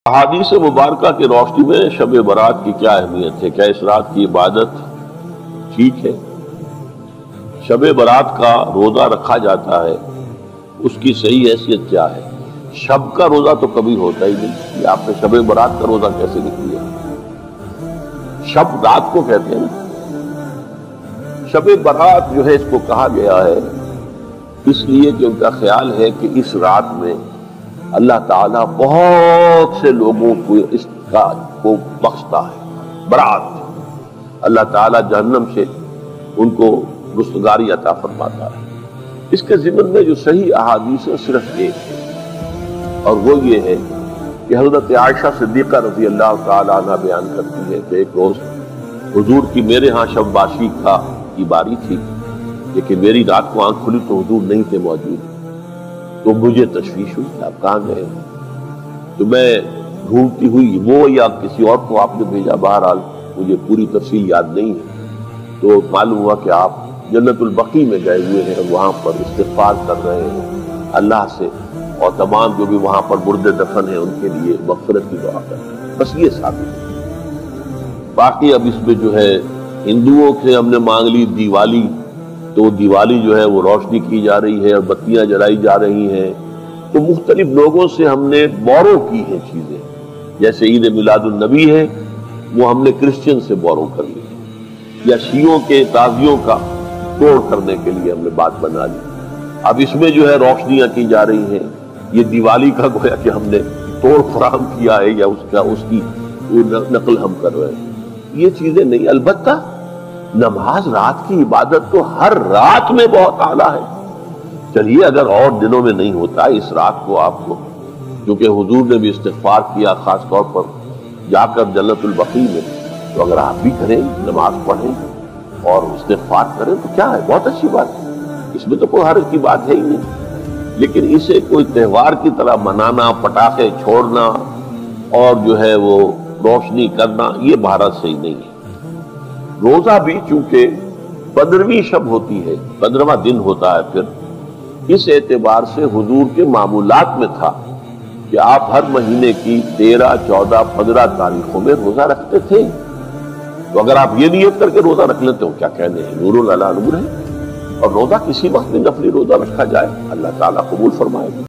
अहादीस मुबारका की रोशनी में शब बरात की क्या अहमियत है? क्या इस रात की इबादत ठीक है? शब बरात का रोजा रखा जाता है, उसकी सही हैसियत क्या है? शब का रोजा तो कभी होता ही नहीं। आपने शब बरात का रोजा कैसे लिख लिया? शब रात को कहते हैं ना। शब बरात जो है इसको कहा गया है इसलिए कि उनका ख्याल है कि इस रात में अल्लाह ताला बहुत से लोगों को इसका को बख्शता है। बरात अल्लाह ताला जहन्नम से उनको रुस्तगारी अता फरमाता है। इसके ज़िम्न में जो सही अहादीस है सिर्फ एक है, और वो ये है कि हज़रत आयशा सिद्दीक़ा रज़ी अल्लाह ताला अन्हा बयान करती है कि एक रोज हुजूर की मेरे यहाँ शब्बाशी की बारी थी, लेकिन मेरी रात को आंख खुली तो हुजूर नहीं थे मौजूद। तो मुझे तशवीश हुई कि आप कहाँ गए? तो मैं ढूंढती हुई वो या किसी और को आपने भेजा, बहरहाल मुझे पूरी तफसील याद नहीं है। तो मालूम हुआ कि आप जन्नतुल बकी में गए हुए हैं और वहां पर इस्तिग़फ़ार कर रहे हैं अल्लाह से, और तमाम जो भी वहां पर मुर्दे दफन है उनके लिए मग़फ़िरत की दुआ कर रहे हैं। बस ये साबित है। बाकी अब इसमें जो है हिंदुओं से हमने मांग ली दिवाली, तो दिवाली जो है वो रोशनी की जा रही है और बत्तियां जलाई जा रही हैं। तो मुख्तलिफ लोगों से हमने बोरो की है चीजें, जैसे ईद मिलादुन नबी है वो हमने क्रिश्चियन से बोरो कर ली, या शियों के ताजियों का तोड़ करने के लिए हमने बात बना ली। अब इसमें जो है रोशनियां की जा रही हैं, ये दिवाली का गोया कि हमने तोड़ फराहम किया है या उसकी नकल हम कर रहे हैं। ये चीजें नहीं। अलबत्ता नमाज रात की इबादत तो हर रात में बहुत आला है। चलिए अगर और दिनों में नहीं होता, इस रात को आपको, क्योंकि हुजूर ने भी इस्तिग़फ़ार किया खास तौर पर जाकर जन्नतुल बकी में, तो अगर आप भी करें, नमाज पढ़ें और इस्तिग़फ़ार करें तो क्या है, बहुत अच्छी बात है। इसमें तो कोई हर्ज की बात है ही नहीं। लेकिन इसे कोई त्योहार की तरह मनाना, पटाखे छोड़ना और जो है वो रोशनी करना, ये भारत सही नहीं है। रोजा भी चूंकि 15वीं शब होती है, 15वां दिन होता है, फिर इस एतबार से हुजूर के मामूलात में था कि आप हर महीने की 13, 14, 15 तारीखों में रोजा रखते थे। तो अगर आप ये नियत करके रोजा रख लेते हो, क्या कहने हैं, नूरुल अला नूर है। और रोजा किसी वक्त में नफली रोजा रखा जाए, अल्लाह ताला कबूल फरमाएगा।